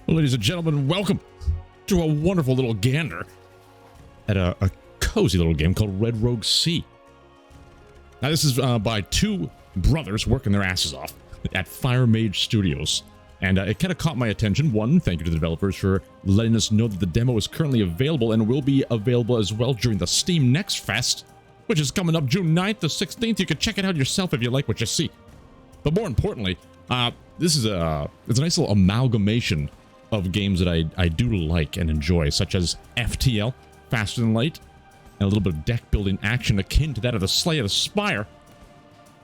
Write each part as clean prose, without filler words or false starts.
Well, ladies and gentlemen, welcome to a wonderful little gander at a cozy little game called redroguesea. Now, this is by two brothers working their asses off at Fire Mage Studios. And it kind of caught my attention. One, thank you to the developers for letting us know that the demo is currently available and will be available as well during the Steam Next Fest, which is coming up June 9th to 16th. You can check it out yourself if you like what you see. But more importantly, this is it's a nice little amalgamation of games that I do like and enjoy, such as FTL, Faster Than Light, and a little bit of deck building action akin to that of the Slay of the Spire.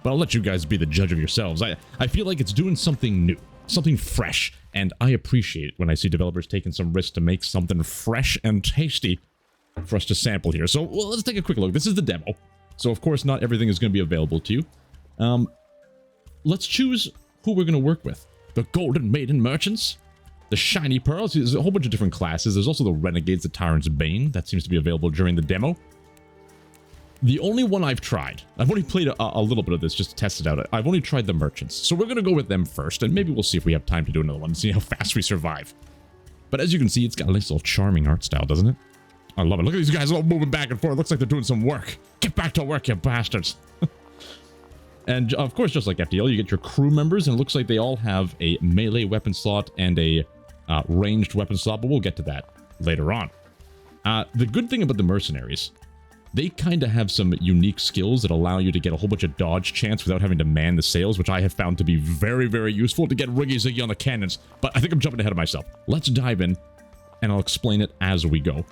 But I'll let you guys be the judge of yourselves. I feel like it's doing something new, something fresh, and I appreciate when I see developers taking some risks to make something fresh and tasty for us to sample here. So let's take a quick look. This is the demo, so of course not everything is going to be available to you. Let's choose who we're going to work with. The Golden Maiden Merchants, the Shiny Pearls. There's a whole bunch of different classes. There's also the Renegades, the Tyrant's Bane. That seems to be available during the demo. The only one I've tried, I've only played a little bit of this just to test it out. I've only tried the Merchants. So we're going to go with them first, and maybe we'll see if we have time to do another one and see how fast we survive. But as you can see, it's got a nice little charming art style, doesn't it? I love it. Look at these guys all moving back and forth. Looks like they're doing some work. Get back to work, you bastards. And of course, just like FTL, you get your crew members, and it looks like they all have a melee weapon slot and a ranged weapon slot, but we'll get to that later on. The good thing about the mercenaries, they kind of have some unique skills that allow you to get a whole bunch of dodge chance without having to man the sails, which I have found to be very, very useful to get roguelike on the cannons. But I think I'm jumping ahead of myself. Let's dive in, and I'll explain it as we go.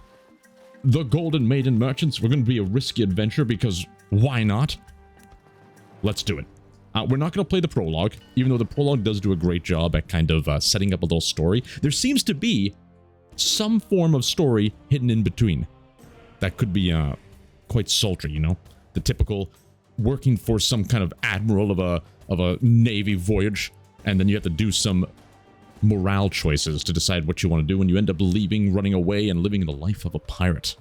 The Golden Maiden Merchants, we're going to be a risky adventure because why not? Let's do it. We're not going to play the prologue, even though the prologue does do a great job at kind of setting up a little story. There seems to be some form of story hidden in between. That could be quite sultry, you know? The typical working for some kind of admiral of a navy voyage, and then you have to do some morale choices to decide what you want to do, and you end up leaving, running away, and living the life of a pirate.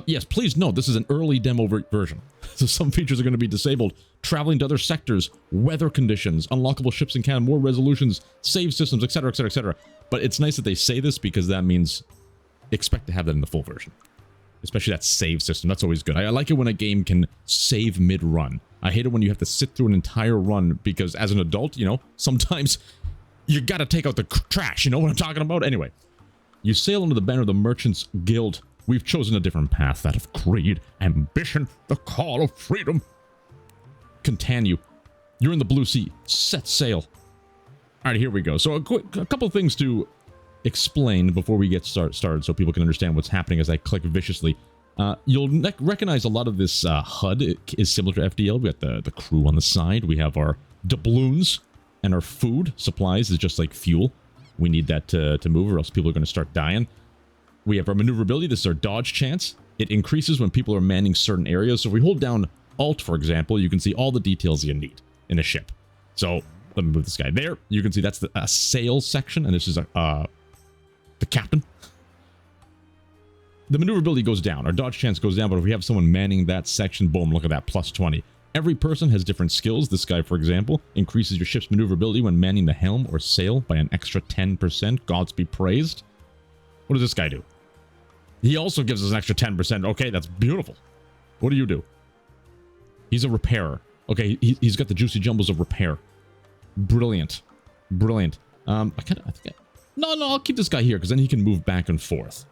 Yes, please note, this is an early demo version, so some features are going to be disabled. Traveling to other sectors, weather conditions, unlockable ships in canon, more resolutions, save systems, etc., etc., etc. But it's nice that they say this because that means expect to have that in the full version. Especially that save system, that's always good. I like it when a game can save mid-run. I hate it when you have to sit through an entire run because as an adult, you know, sometimes you gotta take out the trash, you know what I'm talking about? Anyway, you sail under the banner of the Merchants Guild. We've chosen a different path, that of greed, ambition, the call of freedom. Contanu. You're in the blue sea. Set sail. All right, here we go. So a couple of things to explain before we get started so people can understand what's happening as I click viciously. You'll recognize a lot of this HUD. It is similar to FTL. We got the crew on the side. We have our doubloons, and our food supplies is just like fuel. We need that to move or else people are going to start dying. We have our maneuverability. This is our dodge chance. It increases when people are manning certain areas. So if we hold down Alt, for example, you can see all the details you need in a ship. So let me move this guy there. You can see that's the sail section, and this is the captain. The maneuverability goes down. Our dodge chance goes down, but if we have someone manning that section, boom, look at that, plus 20. Every person has different skills. This guy, for example, increases your ship's maneuverability when manning the helm or sail by an extra 10%. Gods be praised. What does this guy do? He also gives us an extra 10%. Okay, that's beautiful. What do you do? He's a repairer. Okay, he's got the juicy jumbles of repair. Brilliant. Brilliant. No, I'll keep this guy here because then he can move back and forth.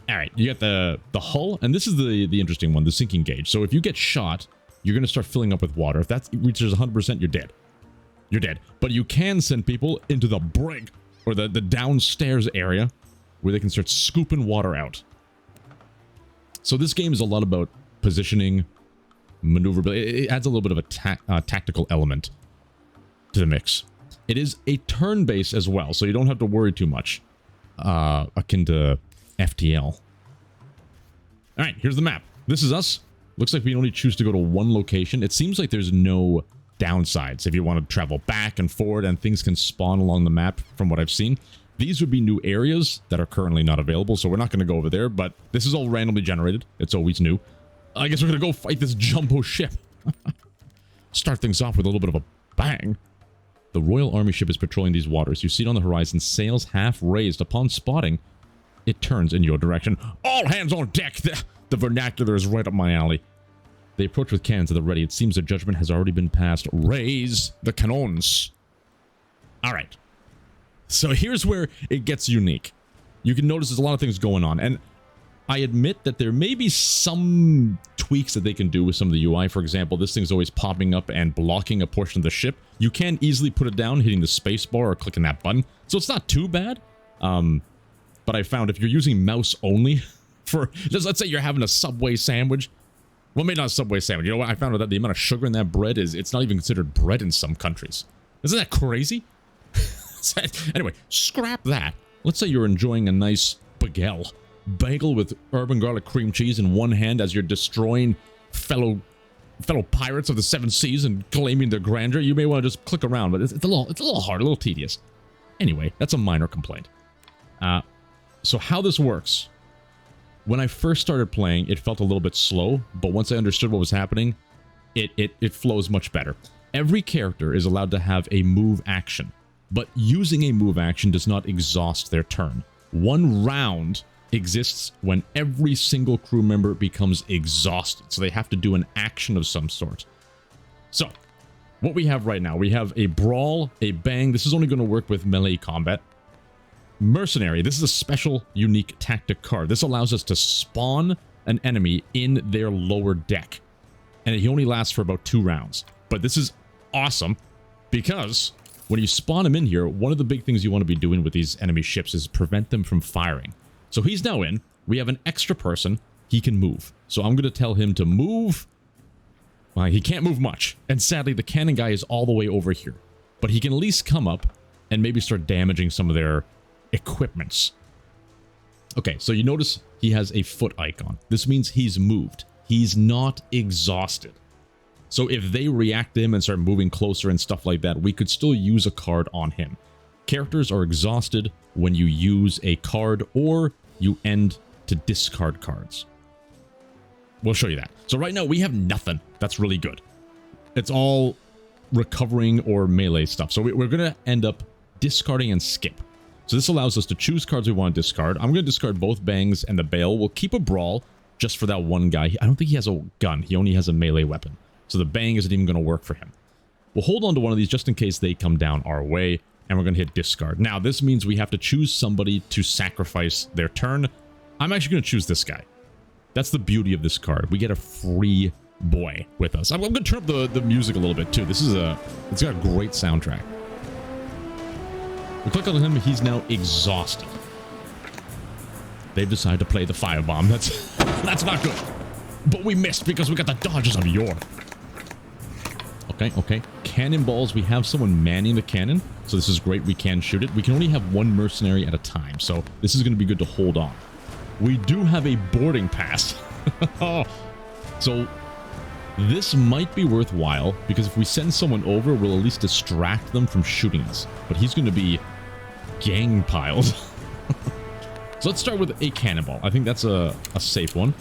All right, you got the hull, and this is the interesting one, the sinking gauge. So if you get shot, you're going to start filling up with water. If that reaches 100%, you're dead. You're dead. But you can send people into the brig or the downstairs area where they can start scooping water out. So this game is a lot about positioning, maneuverability. It adds a little bit of a tactical element to the mix. It is a turn-based as well, so you don't have to worry too much, akin to FTL. All right, here's the map. This is us. Looks like we only choose to go to one location. It seems like there's no downsides if you want to travel back and forward, and things can spawn along the map from what I've seen. These would be new areas that are currently not available, so we're not going to go over there, but this is all randomly generated. It's always new. I guess we're going to go fight this jumbo ship. Start things off with a little bit of a bang. The Royal Army ship is patrolling these waters. You see it on the horizon, sails half raised. Upon spotting, it turns in your direction. All hands on deck! The vernacular is right up my alley. They approach with cannons at the ready. It seems their judgment has already been passed. Raise the cannons. All right. So here's where it gets unique. You can notice there's a lot of things going on. And I admit that there may be some tweaks that they can do with some of the UI. For example, this thing's always popping up and blocking a portion of the ship. You can easily put it down, hitting the space bar or clicking that button. So it's not too bad. But I found if you're using mouse only for, let's say you're having a Subway sandwich. Well, maybe not a Subway sandwich. You know what? I found out that the amount of sugar in that bread it's not even considered bread in some countries. Isn't that crazy? Anyway, scrap that. Let's say you're enjoying a nice bagel with urban garlic cream cheese in one hand as you're destroying fellow pirates of the seven seas and claiming their grandeur. You may want to just click around, but it's a little hard, a little tedious. Anyway, that's a minor complaint. So how this works. When I first started playing, it felt a little bit slow, but once I understood what was happening, it flows much better. Every character is allowed to have a move action, but using a move action does not exhaust their turn. One round exists when every single crew member becomes exhausted, so they have to do an action of some sort. So, what we have right now, we have a brawl, a bang. This is only going to work with melee combat. Mercenary, this is a special, unique tactic card. This allows us to spawn an enemy in their lower deck. And he only lasts for about 2 rounds. But this is awesome because when you spawn him in here, one of the big things you want to be doing with these enemy ships is prevent them from firing. So he's now in. We have an extra person. He can move. So I'm going to tell him to move. Well, he can't move much. And sadly, the cannon guy is all the way over here. But he can at least come up and maybe start damaging some of their equipments. Okay, so you notice he has a foot icon. This means he's moved. He's not exhausted. So if they react to him and start moving closer and stuff like that, we could still use a card on him. Characters are exhausted when you use a card or you end to discard cards. We'll show you that. So right now we have nothing. That's really good. It's all recovering or melee stuff. So we're going to end up discarding and skip. So this allows us to choose cards we want to discard. I'm going to discard both bangs and the bale. We'll keep a brawl just for that one guy. I don't think he has a gun. He only has a melee weapon. So the bang isn't even going to work for him. We'll hold on to one of these just in case they come down our way. And we're going to hit discard. Now, this means we have to choose somebody to sacrifice their turn. I'm actually going to choose this guy. That's the beauty of this card. We get a free boy with us. I'm going to turn up the music a little bit, too. It's got a great soundtrack. We click on him. He's now exhausted. They've decided to play the firebomb. That's not good. But we missed because we got the dodges of yore. Okay. Cannonballs. We have someone manning the cannon. So this is great. We can shoot it. We can only have one mercenary at a time. So this is going to be good to hold on. We do have a boarding pass. So this might be worthwhile because if we send someone over, we'll at least distract them from shooting us. But he's going to be gang piled. So let's start with a cannonball. I think that's a safe one.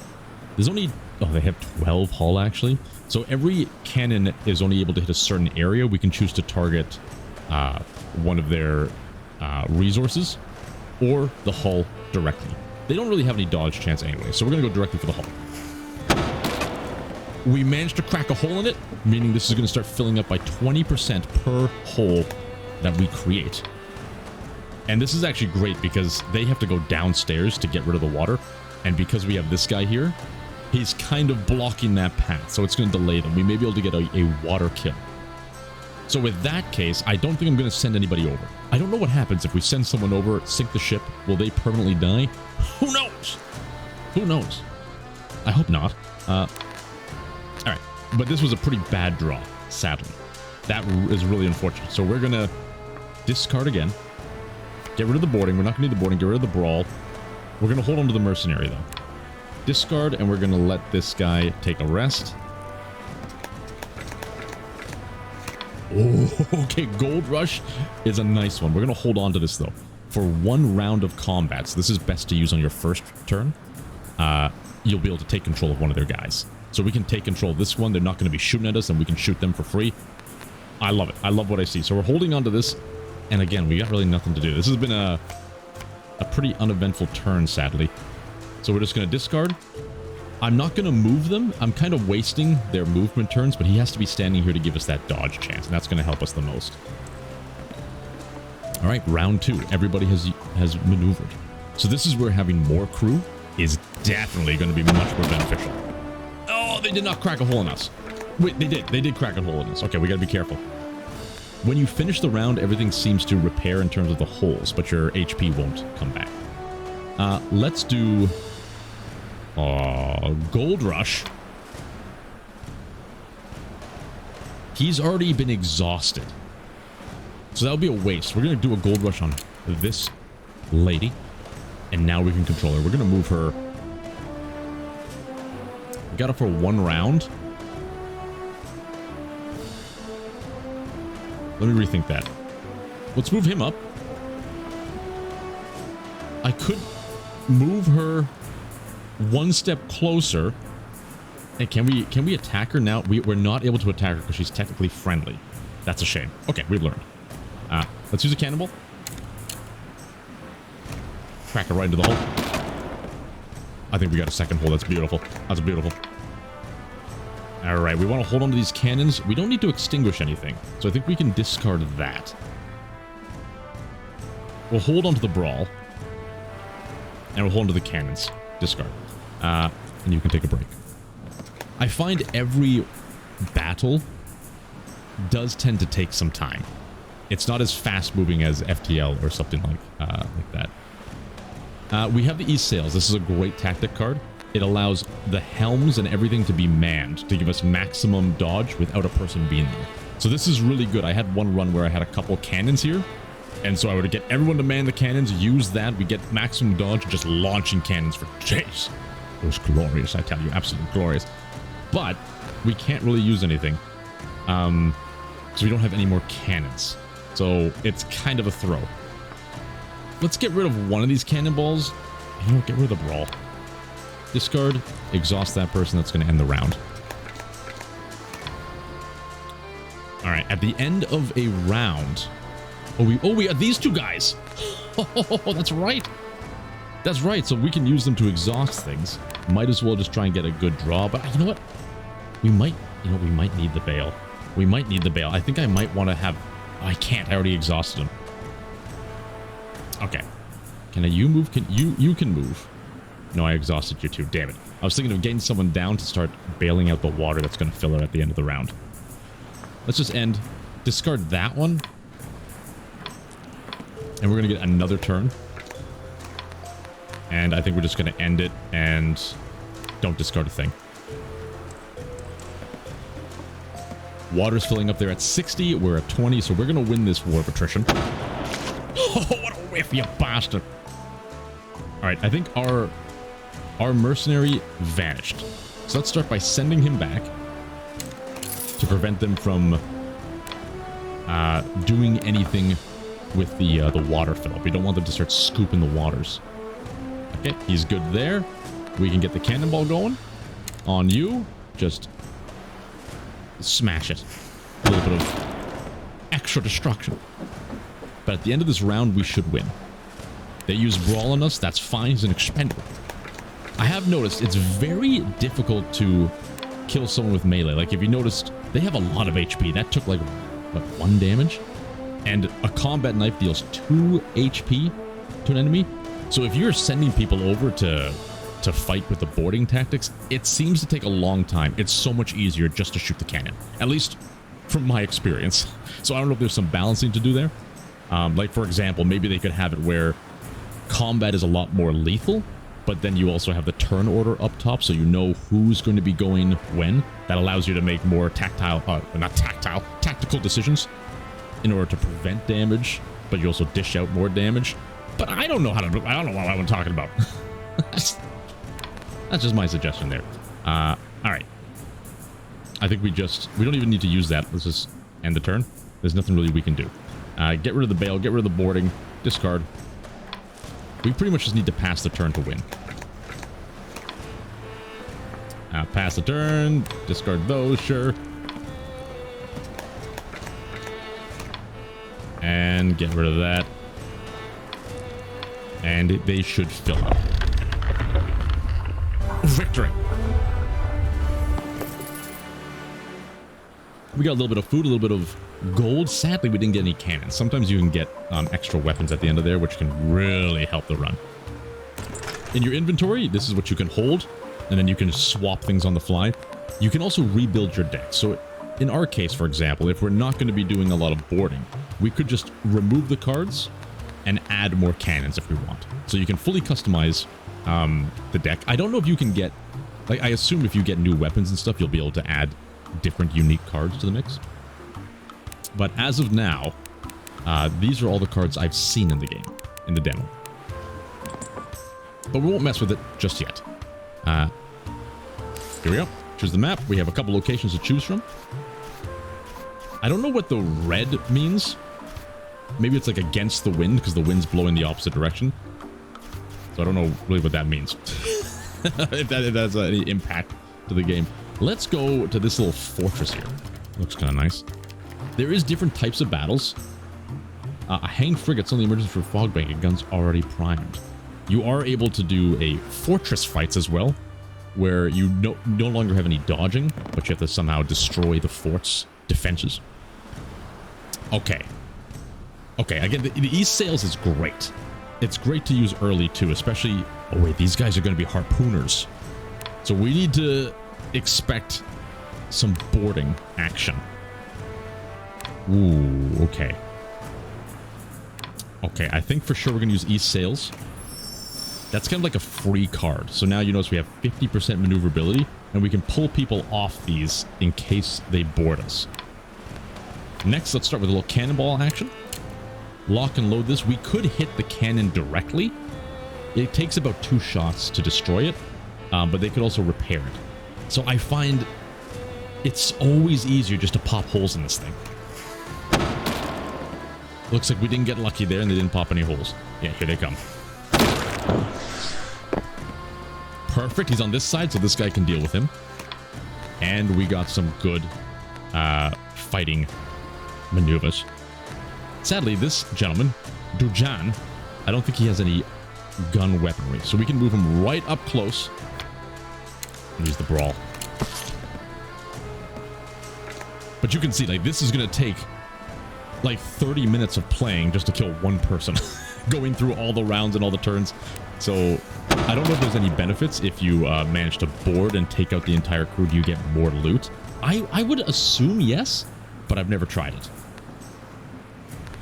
There's only... Oh, they have 12 hull, actually. So every cannon is only able to hit a certain area. We can choose to target one of their resources or the hull directly. They don't really have any dodge chance anyway, so we're going to go directly for the hull. We managed to crack a hole in it, meaning this is going to start filling up by 20% per hole that we create. And this is actually great because they have to go downstairs to get rid of the water. And because we have this guy here, he's kind of blocking that path, so it's going to delay them. We may be able to get a water kill. So with that case, I don't think I'm going to send anybody over. I don't know what happens if we send someone over, sink the ship. Will they permanently die? Who knows? Who knows? I hope not. All right. But this was a pretty bad draw, sadly. That is really unfortunate. So we're going to discard again. Get rid of the boarding. We're not going to need the boarding. Get rid of the brawl. We're going to hold on to the mercenary, though. Discard, and we're going to let this guy take a rest. Oh, okay, Gold Rush is a nice one. We're going to hold on to this, though, for one round of combat. So this is best to use on your first turn. You'll be able to take control of one of their guys. So we can take control of this one. They're not going to be shooting at us, and we can shoot them for free. I love it. I love what I see. So we're holding on to this. And again, we got really nothing to do. This has been a pretty uneventful turn, sadly. So we're just going to discard. I'm not going to move them. I'm kind of wasting their movement turns, but he has to be standing here to give us that dodge chance, and that's going to help us the most. All right, round 2. Everybody has maneuvered. So this is where having more crew is definitely going to be much more beneficial. Oh, they did not crack a hole in us. Wait, they did. They did crack a hole in us. Okay, we got to be careful. When you finish the round, everything seems to repair in terms of the holes, but your HP won't come back. Let's do... Gold Rush. He's already been exhausted. So that would be a waste. We're going to do a Gold Rush on this lady. And now we can control her. We're going to move her. We got her for 1 round. Let me rethink that. Let's move him up. I could move her 1 step closer. And can we attack her now? We're not able to attack her because she's technically friendly. That's a shame. Okay, we've learned. Let's use a cannonball. Crack her right into the hole. I think we got a second hole. That's beautiful. That's beautiful. All right, we want to hold on to these cannons. We don't need to extinguish anything, so I think we can discard that. We'll hold on to the brawl. And we'll hold on to the cannons. Discard. And you can take a break. I find every battle does tend to take some time. It's not as fast moving as FTL or something like that. We have the east sails. This is a great tactic card. It allows the helms and everything to be manned to give us maximum dodge without a person being there. So this is really good. I had one run where I had a couple cannons here. And so I would get everyone to man the cannons, use that. We get maximum dodge, just launching cannons for days. It was glorious, I tell you. Absolutely glorious. But we can't really use anything. Because we don't have any more cannons. So it's kind of a throw. Let's get rid of one of these cannonballs. You know, get rid of the brawl. Discard, exhaust that person. That's going to end the round. All right, at the end of a round... Oh, we have these 2 guys. Oh, that's right. That's right. So we can use them to exhaust things. Might as well just try and get a good draw. But you know what? We might need the bail. We might need the bail. I think I might want to have... Oh, I can't. I already exhausted him. Okay. Can you move? You can move. No, I exhausted you too. Damn it. I was thinking of getting someone down to start bailing out the water that's going to fill it at the end of the round. Let's just end. Discard that one. And we're going to get another turn. And I think we're just going to end it and don't discard a thing. Water's filling up there at 60. We're at 20, so we're going to win this war of attrition. Oh, what a whiff, you bastard. All right, I think our mercenary vanished. So let's start by sending him back to prevent them from doing anything with the water fill up. We don't want them to start scooping the waters. Okay, he's good there. We can get the cannonball going. On you, just smash it. A little bit of extra destruction. But at the end of this round, we should win. They use brawl on us. That's fine. He's an expendable. I have noticed it's very difficult to kill someone with melee. Like, if you noticed, they have a lot of HP. That took, like, what, 1 damage? And a combat knife deals 2 HP to an enemy. So if you're sending people over to fight with the boarding tactics, it seems to take a long time. It's so much easier just to shoot the cannon. At least from my experience. So I don't know if there's some balancing to do there. Like, for example, maybe they could have it where combat is a lot more lethal, but then you also have the turn order up top, so you know who's going to be going when. That allows you to make more tactical decisions in order to prevent damage, but you also dish out more damage. But I don't know how to do. I don't know what I'm talking about. That's just my suggestion there. All right. I think we don't even need to use that. Let's just end the turn. There's nothing really we can do. Get rid of the bail, get rid of the boarding, discard. We pretty much just need to pass the turn to win. Pass the turn, discard those, sure. then get rid of that. And they should fill up. Victory! We got a little bit of food, a little bit of gold. Sadly, we didn't get any cannons. Sometimes you can get extra weapons at the end of there, which can really help the run. In your inventory, this is what you can hold, and then you can swap things on the fly. You can also rebuild your deck. So in our case, for example, if we're not going to be doing a lot of boarding, we could just remove the cards and add more cannons if we want. So you can fully customize the deck. I don't know if you can get, like, I assume if you get new weapons and stuff, you'll be able to add different unique cards to the mix. But as of now, these are all the cards I've seen in the game, in the demo. But we won't mess with it just yet. Here we go. Choose the map. We have a couple locations to choose from. I don't know what the red means. Maybe it's like against the wind because the wind's blowing the opposite direction. So I don't know really what that means. if that has any impact to the game. Let's go to this little fortress here. Looks kind of nice. There is different types of battles. A hanged frigate, suddenly emerges for fog banking, guns already primed. You are able to do a fortress fights as well, where you no longer have any dodging, but you have to somehow destroy the fort's defenses. Okay. Okay, again, the east sails is great. It's great to use early too, especially... Oh wait, these guys are going to be harpooners. So we need to expect some boarding action. Ooh, okay. Okay, I think for sure we're going to use east sails. That's kind of like a free card. So now you notice we have 50% maneuverability, and we can pull people off these in case they board us. Next, let's start with a little cannonball action. Lock and load this. We could hit the cannon directly. It takes about 2 shots to destroy it, but they could also repair it. So I find it's always easier just to pop holes in this thing. Looks like we didn't get lucky there and they didn't pop any holes. Yeah, here they come. Perfect. He's on this side, so this guy can deal with him. And we got some good fighting maneuvers. Sadly, this gentleman, Dujan, I don't think he has any gun weaponry. So we can move him right up close and use the brawl. But you can see, like, this is going to take like 30 minutes of playing just to kill one person. Going through all the rounds and all the turns. So I don't know if there's any benefits if you manage to board and take out the entire crew. Do you get more loot? I would assume yes, but I've never tried it.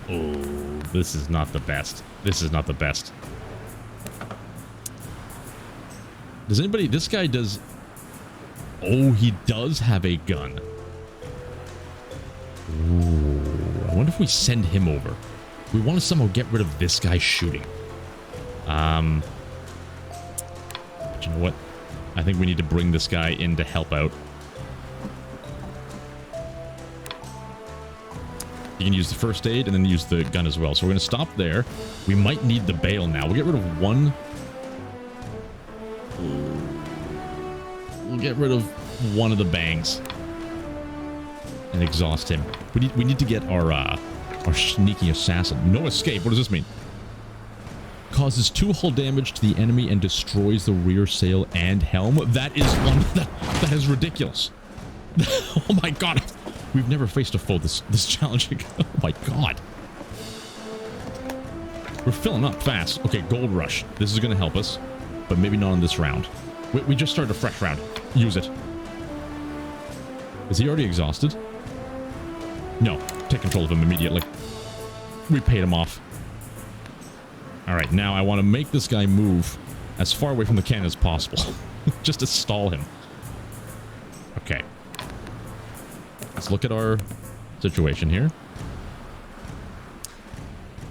Oh, this is not the best. This is not the best. Does anybody... This guy does... Oh, he does have a gun. Ooh, I wonder if we send him over. We want to somehow get rid of this guy shooting. But you know what? I think we need to bring this guy in to help out. You can use the first aid and then use the gun as well. So we're going to stop there. We might need the bale now. We'll get rid of one. We'll get rid of one of the bangs and exhaust him. We need to get our sneaky assassin. No escape. What does this mean? Causes 2 hull damage to the enemy and destroys the rear sail and helm. That is that is ridiculous. Oh my god. We've never faced a foe this challenging. Oh my god. We're filling up fast. Okay, gold rush. This is going to help us, but maybe not in this round. We just started a fresh round. Use it. Is he already exhausted? No. Take control of him immediately. We paid him off. Alright, now I want to make this guy move as far away from the cannon as possible. Just to stall him. Okay. Let's look at our situation here.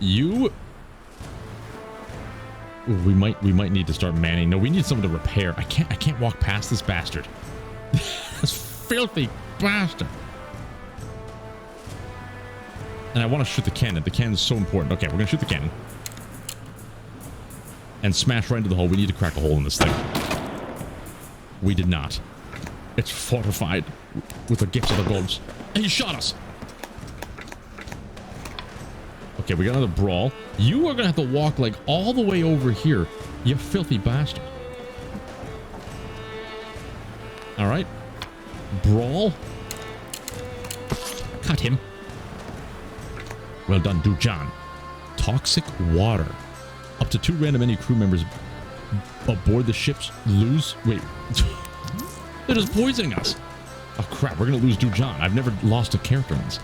You... Ooh, we might need to start manning. No, we need someone to repair. I can't walk past this bastard. This filthy bastard. And I want to shoot the cannon. The cannon is so important. Okay, we're going to shoot the cannon. And smash right into the hole. We need to crack a hole in this thing. We did not. It's fortified with the gifts of the gods. And he shot us. Okay, we got another brawl. You are gonna have to walk like all the way over here, you filthy bastard. All right. Brawl. Cut him. Well done, Dujan. Toxic water. Up to 2 random enemy crew members aboard the ships lose. Wait. They're just poisoning us. Oh, crap. We're going to lose Dujan. I've never lost a character in this.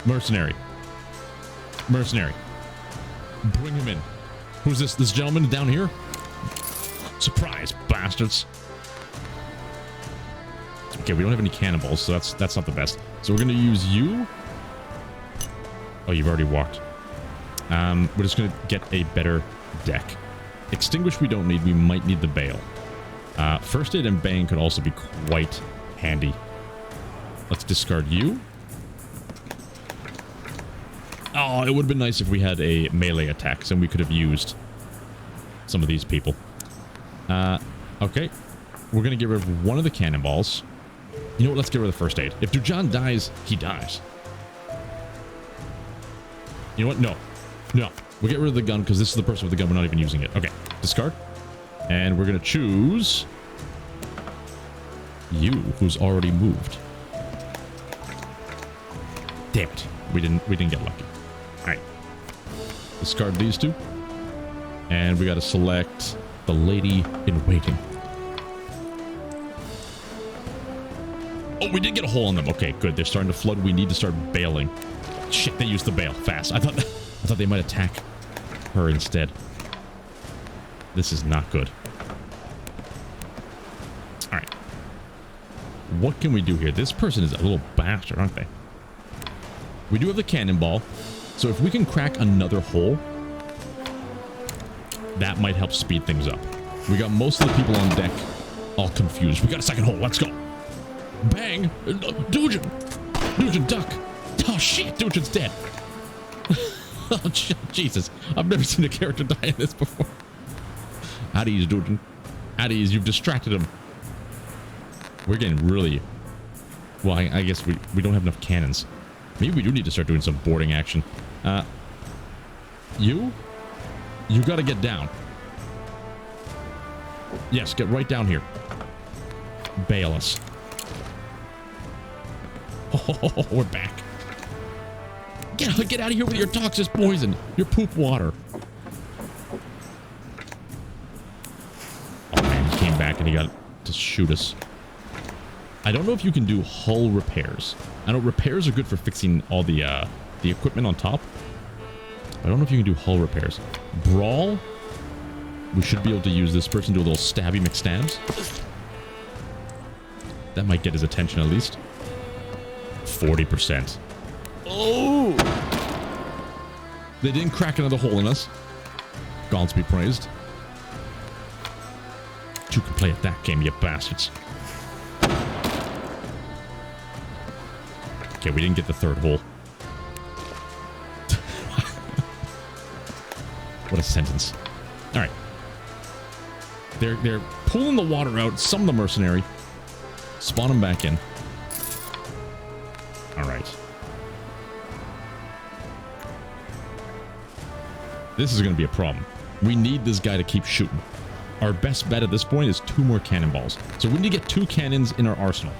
Mercenary. Mercenary. Bring him in. Who's this? This gentleman down here? Surprise, bastards. Okay, we don't have any cannonballs, so that's not the best. So we're going to use you. Oh, you've already walked. We're just going to get a better deck. Extinguish we don't need. We might need the bail. First aid and bang could also be quite handy. Let's discard you. Oh, it would have been nice if we had a melee attack, and we could have used some of these people. Okay. We're going to get rid of one of the cannonballs. You know what? Let's get rid of the first aid. If Dujan dies, he dies. You know what? No. No. We'll get rid of the gun because this is the person with the gun. We're not even using it. Okay. Discard. And we're going to choose you, who's already moved. Damn it. We didn't get lucky. All right. Discard these two. And we got to select the lady in waiting. Oh, we did get a hole on them. Okay, good. They're starting to flood. We need to start bailing. Shit, they used the bail fast. I thought they might attack her instead. This is not good. All right. What can we do here? This person is a little bastard, aren't they? We do have the cannonball. So if we can crack another hole, that might help speed things up. We got most of the people on deck all confused. We got a second hole. Let's go. Bang! Dujan! Dujan, duck! Oh shit, Dujan's dead. Oh Jesus, I've never seen a character die in this before. At ease, Dujan. At ease, you've distracted him. We're getting really... Well, I guess we don't have enough cannons. Maybe we do need to start doing some boarding action. You gotta get down. Yes, get right down here. Bail us. Oh, we're back. Get out of here with your toxic poison. Your poop water. Oh man, he came back and he got to shoot us. I don't know if you can do hull repairs. I know repairs are good for fixing all the equipment on top. I don't know if you can do hull repairs. Brawl. We should be able to use this person to do a little stabby McStabs. That might get his attention at least. 40%. Oh! They didn't crack another hole in us. Gods be praised. You can play at that game, you bastards. Okay, we didn't get the third hole. What a sentence. All right. They're pulling the water out. Some of the mercenary. Spawn them back in. All right. This is going to be a problem. We need this guy to keep shooting. Our best bet at this point is 2 more cannonballs. So we need to get 2 cannons in our arsenal.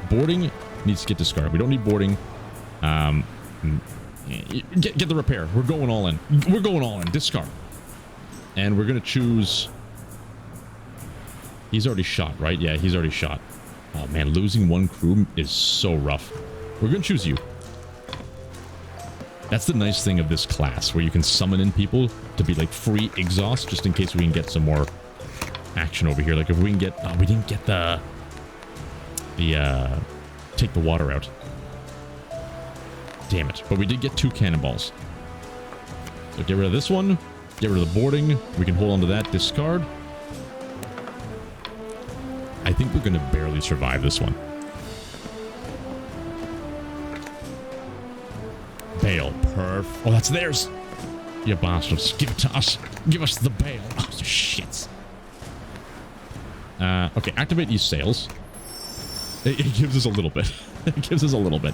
Boarding needs to get discarded. We don't need boarding. Get the repair. We're going all in. We're going all in. Discard. And we're going to choose... He's already shot, right? Yeah, he's already shot. Oh, man. Losing 1 crew is so rough. We're going to choose you. That's the nice thing of this class, where you can summon in people to be like free exhaust, just in case we can get some more action over here. Like if we can get... Oh, we didn't get the take the water out. Damn it. But we did get 2 cannonballs. So get rid of this one. Get rid of the boarding. We can hold on to that. Discard. I think we're going to barely survive this one. Bail. Perf. Oh, that's theirs. You bastards. Give it to us. Give us the bail. Oh, shit. Okay, activate these sails. It gives us a little bit. It gives us a little bit.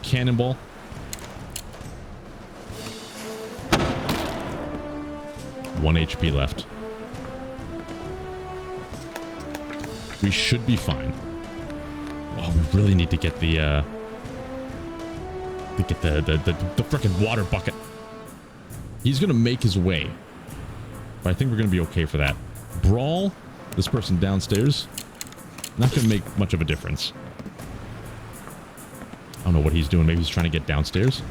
cannonball. One HP left. We should be fine. Oh, we really need to get the frickin' water bucket. He's gonna make his way, but I think we're gonna be okay for that. Brawl this person downstairs. Not gonna make much of a difference. I don't know what he's doing. Maybe he's trying to get downstairs.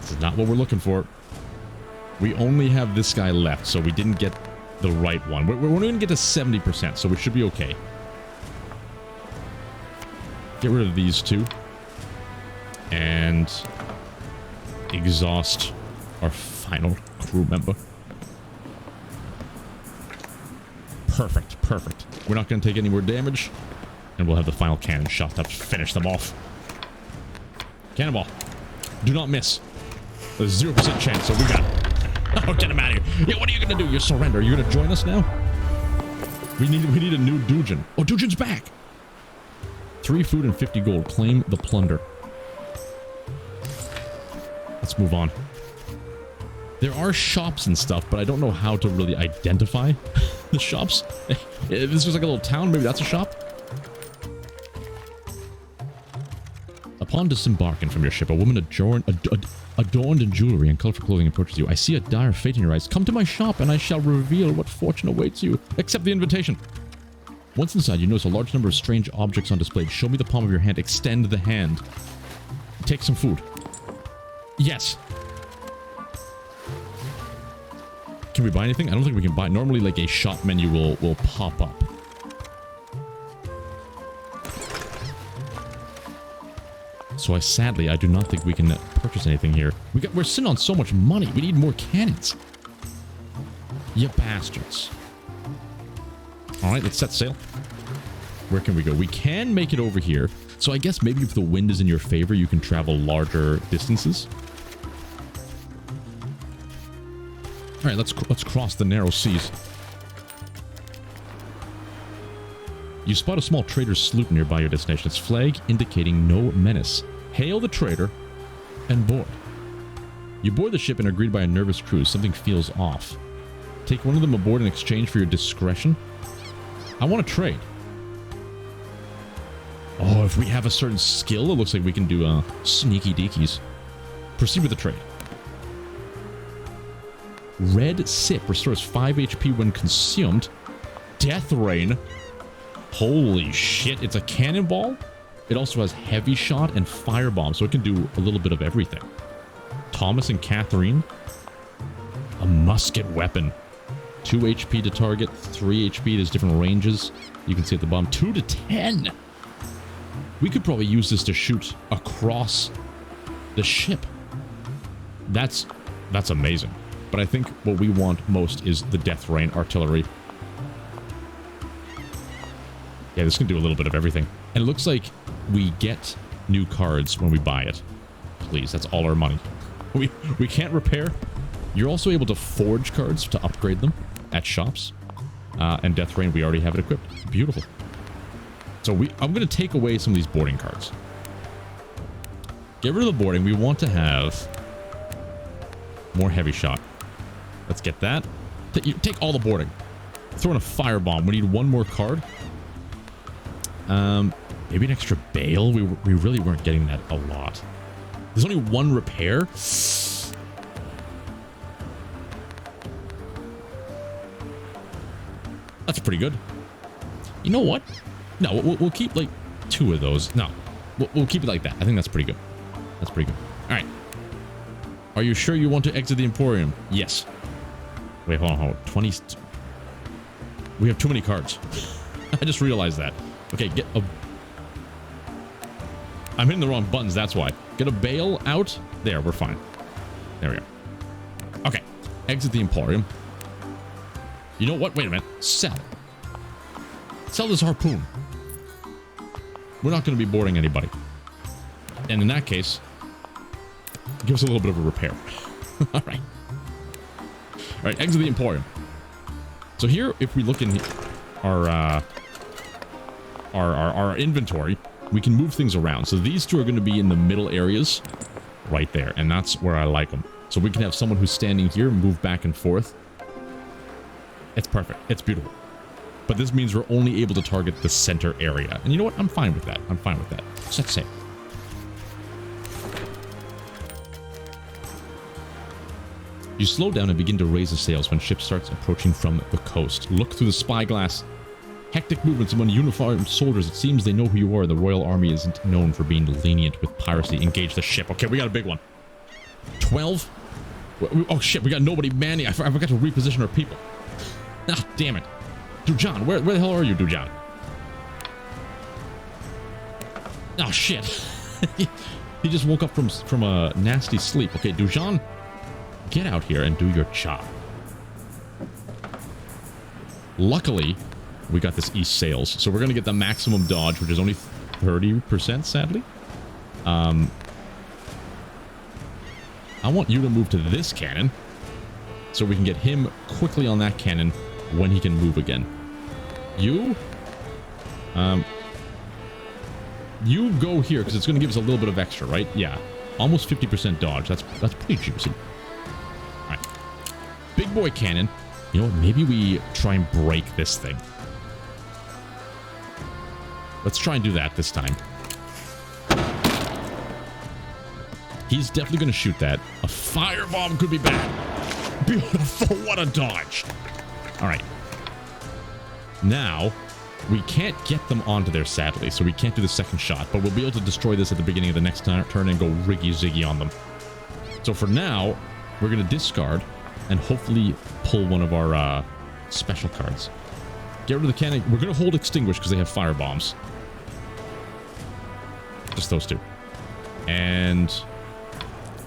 This is not what we're looking for. We only have this guy left, so we didn't get the right one. We're only going to get to 70%, so we should be okay. Get rid of these two. And exhaust our final crew member. Perfect, perfect. We're not going to take any more damage. And we'll have the final cannon shot to finish them off. Cannonball. Do not miss. There's 0% chance, so we got it. Oh, get him out of here. Yeah, what are you going to do? You surrender. You're going to join us now? We need a new Dujin. Oh, Dujin's back. 3 food and 50 gold. Claim the plunder. Let's move on. There are shops and stuff, but I don't know how to really identify the shops. This was like a little town. Maybe that's a shop. Upon disembarking from your ship, a woman adorned in jewelry and colorful clothing approaches you. I see a dire fate in your eyes. Come to my shop and I shall reveal what fortune awaits you. Accept the invitation. Once inside, you notice a large number of strange objects on display. Show me the palm of your hand. Extend the hand. Take some food. Yes. Can we buy anything? I don't think we can buy. Normally, like, a shop menu will pop up. So sadly, I do not think we can purchase anything here. We're sitting on so much money. We need more cannons. You bastards. All right, let's set sail. Where can we go? We can make it over here. So I guess maybe if the wind is in your favor, you can travel larger distances. All right, let's cross the narrow seas. You spot a small trader's sloop nearby your destination. Its flag indicating no menace. Hail the trader and board. You board the ship and are greeted by a nervous crew. Something feels off. Take one of them aboard in exchange for your discretion. I want to trade. Oh, if we have a certain skill, it looks like we can do sneaky deekies. Proceed with the trade. Red Sip restores 5 HP when consumed. Death Rain. Holy shit, it's a cannonball. It also has heavy shot and firebomb, so it can do a little bit of everything. Thomas and Catherine. A musket weapon. 2 HP to target, 3 HP. There's different ranges. You can see at the bottom. 2 to 10. We could probably use this to shoot across the ship. That's amazing. But I think what we want most is the Death Rain artillery. Yeah, this can do a little bit of everything. And it looks like we get new cards when we buy it. Please, that's all our money. We can't repair. You're also able to forge cards to upgrade them at shops. And Death Rain, we already have it equipped. Beautiful. So I'm going to take away some of these boarding cards. Get rid of the boarding. We want to have more heavy shot. Let's get that. Take all the boarding. Throw in a firebomb. We need one more card. Maybe an extra bale. We really weren't getting that a lot. There's only one repair. That's pretty good. You know what? No, we'll keep like 2 of those. No, we'll keep it like that. I think that's pretty good. That's pretty good. All right. Are you sure you want to exit the Emporium? Yes. Wait, hold on. 20. We have too many cards. I just realized that. Okay, get a... I'm hitting the wrong buttons, that's why. Get a bale out. There, we're fine. There we go. Okay, exit the Emporium. You know what? Wait a minute. Sell. Sell this harpoon. We're not going to be boarding anybody. And in that case, give us a little bit of a repair. All right. All right, exit the Emporium. So here, if we look in our inventory, we can move things around. So these two are going to be in the middle areas right there. And that's where I like them. So we can have someone who's standing here move back and forth. It's perfect. It's beautiful. But this means we're only able to target the center area. And you know what? I'm fine with that. I'm fine with that. Set sail. You slow down and begin to raise the sails when ship starts approaching from the coast. Look through the spyglass. Hectic movements among uniformed soldiers. It seems they know who you are. The Royal Army isn't known for being lenient with piracy. Engage the ship. Okay, we got a big one. 12? Oh shit, we got nobody manning. I forgot to reposition our people. Ah, damn it. Dujan, where the hell are you, Dujan? Oh shit. He just woke up from a nasty sleep. Okay, Dujan, get out here and do your job. Luckily, we got this east sails, so we're going to get the maximum dodge, which is only 30%, sadly. I want you to move to this cannon, so we can get him quickly on that cannon when he can move again. You go here, because it's going to give us a little bit of extra, right? Yeah, almost 50% dodge. That's pretty juicy. All right. Big boy cannon. You know what? Maybe we try and break this thing. Let's try and do that this time. He's definitely going to shoot that. A firebomb could be bad. Beautiful. What a dodge. All right. Now, we can't get them onto there, sadly, so we can't do the second shot, but we'll be able to destroy this at the beginning of the next turn and go riggy-ziggy on them. So for now, we're going to discard and hopefully pull one of our special cards. Get rid of the cannon. We're going to hold Extinguish because they have fire bombs. Just those two. And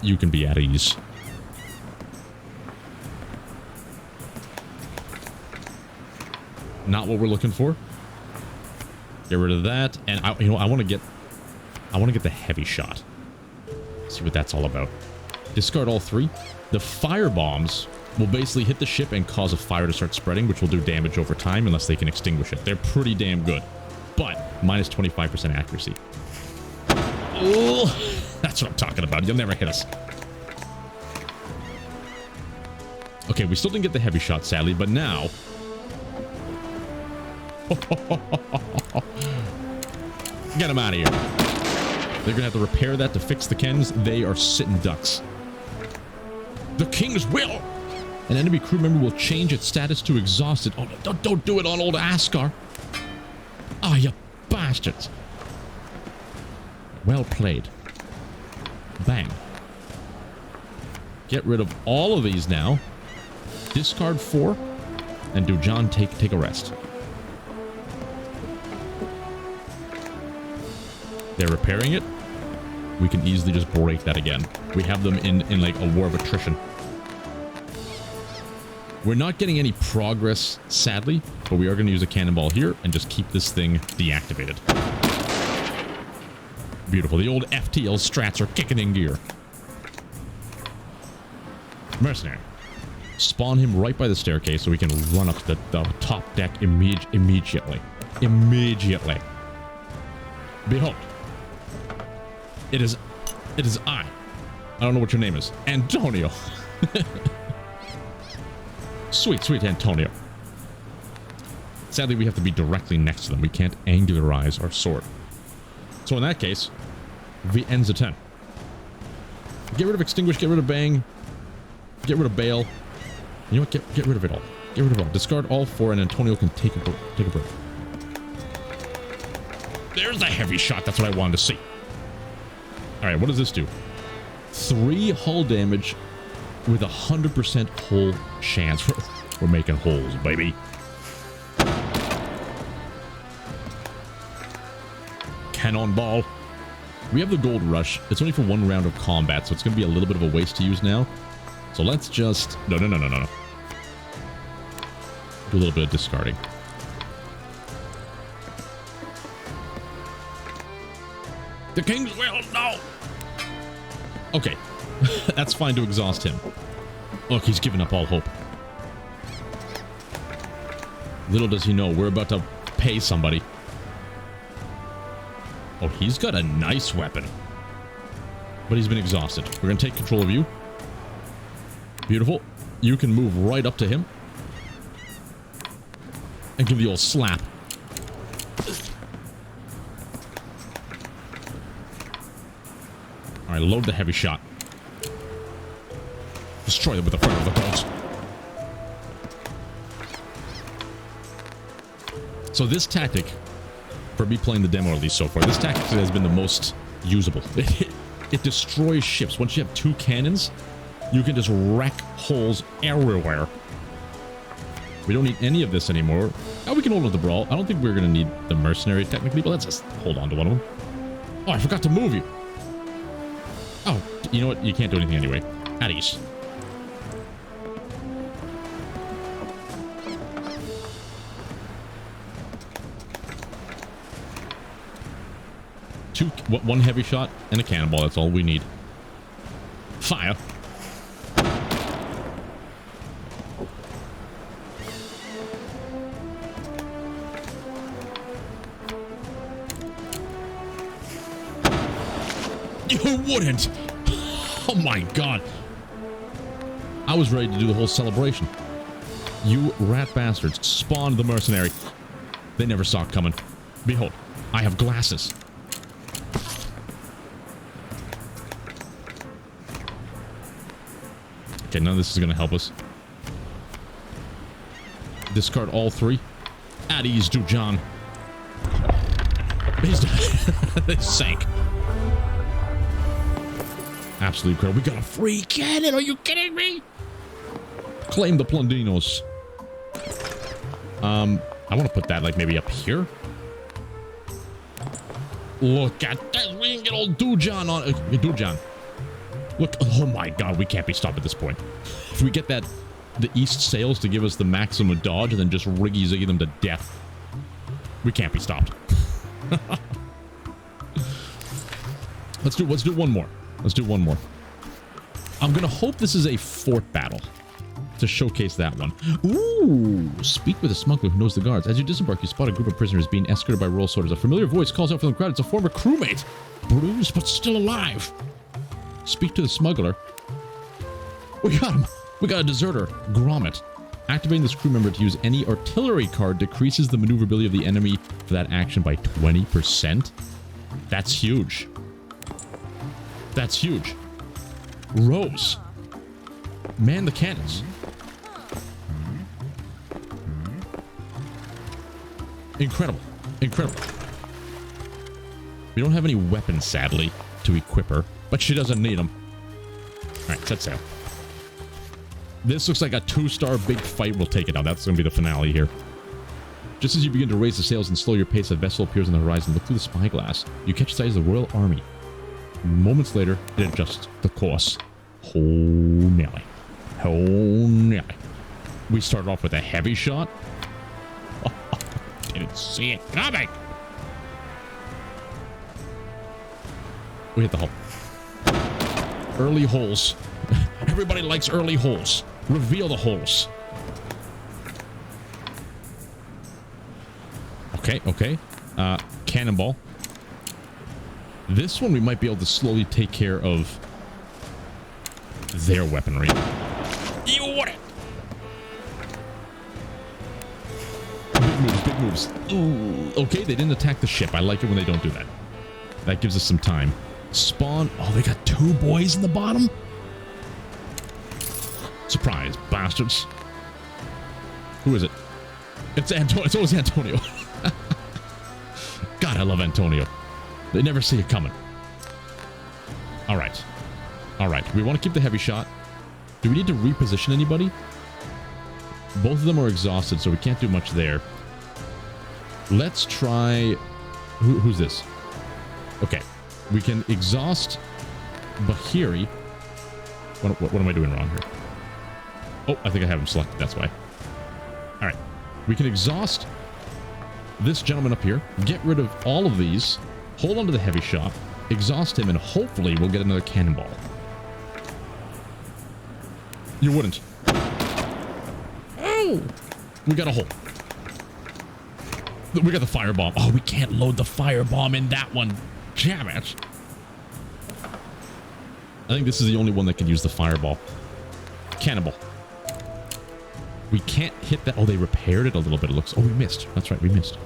you can be at ease. Not what we're looking for. Get rid of that. And I want to get the heavy shot. See what that's all about. Discard all three. The fire bombs will basically hit the ship and cause a fire to start spreading, which will do damage over time unless they can extinguish it. They're pretty damn good. But minus 25% accuracy. Oh, that's what I'm talking about. You'll never hit us. Okay, we still didn't get the heavy shot, sadly, but now... Get them out of here. They're gonna have to repair that to fix the cannons. They are sitting ducks. The King's will! An enemy crew member will change its status to exhausted. Oh, don't do it on old Ascar. Oh, you bastards. Well played. Bang. Get rid of all of these now. Discard 4. And Dujan take a rest. They're repairing it. We can easily just break that again. We have them in like a war of attrition. We're not getting any progress, sadly, but we are going to use a cannonball here and just keep this thing deactivated. Beautiful. The old FTL strats are kicking in gear. Mercenary. Spawn him right by the staircase so we can run up the top deck immediately. Immediately. Behold. It is I. I don't know what your name is. Antonio. Sweet Antonio. Sadly, we have to be directly next to them. We can't angularize our sword. So in that case, V ends the turn. Get rid of Extinguish, get rid of Bang, get rid of Bail. You know what? Get rid of it all. Get rid of it all. Discard all 4 and Antonio can take a break. There's the heavy shot. That's what I wanted to see. Alright, what does this do? 3 hull damage with 100% hull chance. We're making holes, baby. Cannonball. We have the gold rush. It's only for 1 round of combat, so it's going to be a little bit of a waste to use now. So let's just... No. Do a little bit of discarding. The King's will, no! Okay. That's fine to exhaust him. Look, he's given up all hope. Little does he know, we're about to pay somebody. Oh, he's got a nice weapon. But he's been exhausted. We're going to take control of you. Beautiful. You can move right up to him. And give the old slap. Alright, load the heavy shot. Destroy them with the front of the dogs. So this tactic, for me playing the demo at least so far, this tactic has been the most usable. It destroys ships. Once you have 2 cannons, you can just wreck holes everywhere. We don't need any of this anymore. Now we can hold on to the brawl. I don't think we're going to need the mercenary technically, but let's just hold on to one of them. Oh, I forgot to move you. Oh, you know what? You can't do anything anyway. At ease. One heavy shot and a cannonball. That's all we need. Fire. You wouldn't. Oh my god. I was ready to do the whole celebration. You rat bastards spawned the mercenary. They never saw it coming. Behold, I have glasses. Okay, none of this is going to help us. Discard all 3. At ease, do John. They sank. Absolutely incredible. We got a free cannon. Are you kidding me? Claim the Plundinos. I want to put that like maybe up here. Look at that. We can get old Dujan on. Dujan. Look, oh my god, we can't be stopped at this point. If we get the east sails to give us the maximum dodge and then just riggy-ziggy them to death, we can't be stopped. Let's do one more. Let's do one more. I'm gonna hope this is a fort battle to showcase that one. Ooh, speak with a smuggler who knows the guards. As you disembark, you spot a group of prisoners being escorted by royal soldiers. A familiar voice calls out from the crowd. It's a former crewmate, bruised but still alive. Speak to the smuggler. We got him. We got a deserter, Gromit. Activating this crew member to use any artillery card decreases the maneuverability of the enemy for that action by 20%. That's huge. That's huge. Rose. Man the cannons. Incredible. Incredible. We don't have any weapons, sadly, to equip her. But she doesn't need them. Alright, set sail. This looks like a 2-star big fight. We'll take it out. That's going to be the finale here. Just as you begin to raise the sails and slow your pace, a vessel appears on the horizon. Look through the spyglass. You catch sight of the Royal Army. Moments later, it adjusts the course. Oh, Nelly. Oh, Nelly. We started off with a heavy shot. Didn't see it coming. We hit the hull. Early holes. Everybody likes early holes. Reveal the holes. Okay, okay. Cannonball. This one we might be able to slowly take care of their weaponry. You want it? Big moves, big moves. Ooh. Okay, they didn't attack the ship. I like it when they don't do that. That gives us some time. Spawn. Oh, they got 2 boys in the bottom? Surprise, bastards. Who is it? It's Antonio. It's always Antonio. God, I love Antonio. They never see it coming. All right. All right. We want to keep the heavy shot. Do we need to reposition anybody? Both of them are exhausted, so we can't do much there. Let's try... Who's this? Okay. We can exhaust Bahiri. What am I doing wrong here? Oh, I think I have him selected. That's why. All right. We can exhaust this gentleman up here. Get rid of all of these. Hold on to the heavy shot. Exhaust him, and hopefully we'll get another cannonball. You wouldn't. Oh! We got a hole. We got the firebomb. Oh, we can't load the firebomb in that one. Damn it. I think this is the only one that can use the fireball. Cannonball. We can't hit that. Oh, they repaired it a little bit, it looks. Oh, we missed. That's right, we missed.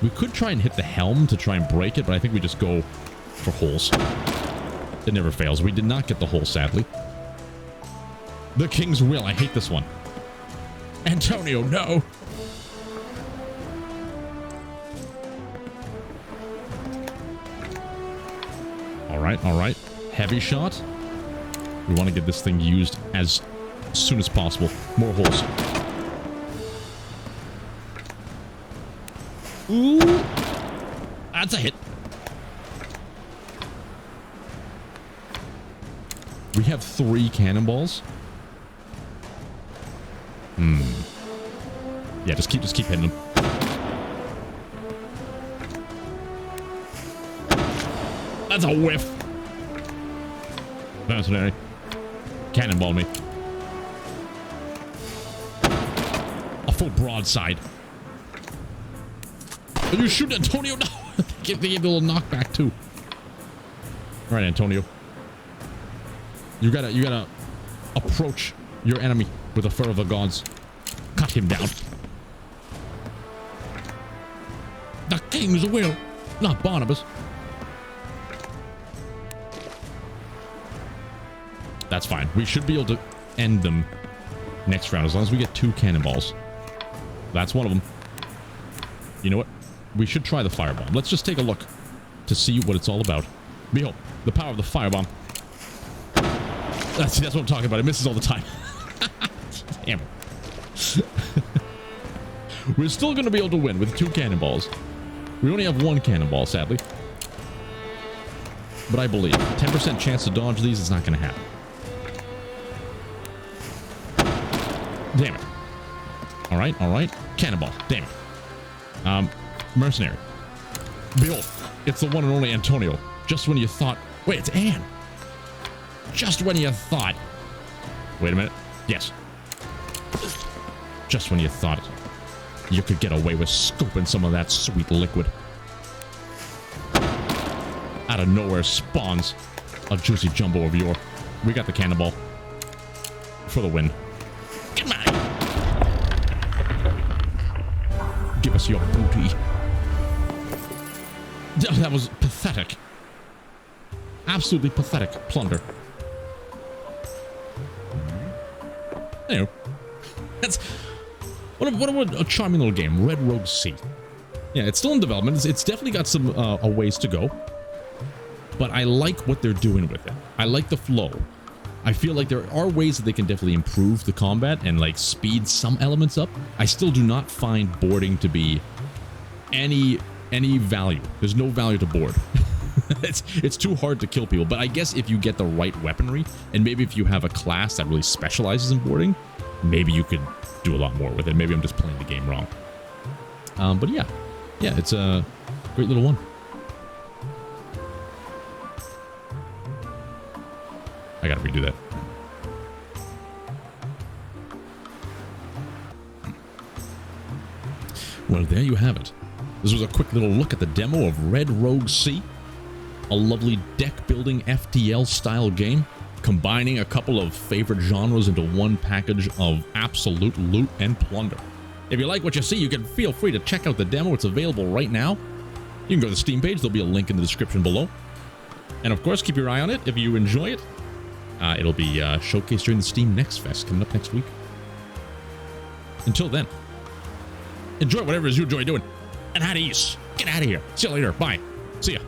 We could try and hit the helm to try and break it, but I think we just go for holes. It never fails. We did not get the hole, sadly. The King's Will. I hate this one. Antonio, no. All right, all right. Heavy shot. We want to get this thing used as soon as possible. More holes. Ooh. That's a hit. We have 3 cannonballs. Yeah, just keep hitting them. That's a whiff. Fascinating. Cannonball me. A full broadside. Are you shooting Antonio? No. They gave the little knockback too. All right, Antonio. You gotta approach your enemy with the fur of the gods. Cut him down. The King's Will, not Barnabas. That's fine. We should be able to end them next round as long as we get 2 cannonballs. That's one of them. You know what? We should try the firebomb. Let's just take a look to see what it's all about. Behold, the power of the firebomb. That's what I'm talking about. It misses all the time. Damn it. We're still going to be able to win with 2 cannonballs. We only have 1 cannonball, sadly. But I believe 10% chance to dodge these is not going to happen. Damn it. All right, all right. Cannonball. Damn it. Mercenary. Behold, it's the one and only Antonio. Just when you thought... Wait, it's Anne. Just when you thought... Wait a minute. Yes. Just when you thought you could get away with scooping some of that sweet liquid. Out of nowhere spawns a juicy jumbo of yore. We got the cannonball. For the win. Come on. Give us your booty. That was pathetic. Absolutely pathetic plunder. Anyway, that's what a charming little game, redroguesea. Yeah, it's still in development. It's definitely got some a ways to go, but I like what they're doing with it. I like the flow. I feel like there are ways that they can definitely improve the combat and like speed some elements up. I still do not find boarding to be any value. There's no value to board. It's too hard to kill people, but I guess if you get the right weaponry, and maybe if you have a class that really specializes in boarding, maybe you could do a lot more with it. Maybe I'm just playing the game wrong. But yeah, it's a great little one. I gotta redo that. Well, there you have it. This was a quick little look at the demo of redroguesea, a lovely deck-building FTL-style game, combining a couple of favorite genres into one package of absolute loot and plunder. If you like what you see, you can feel free to check out the demo. It's available right now. You can go to the Steam page. There'll be a link in the description below. And of course, keep your eye on it if you enjoy it. It'll be showcased during the Steam Next Fest coming up next week. Until then, enjoy whatever it is you enjoy doing. And at ease. Get out of here. See you later. Bye. See ya.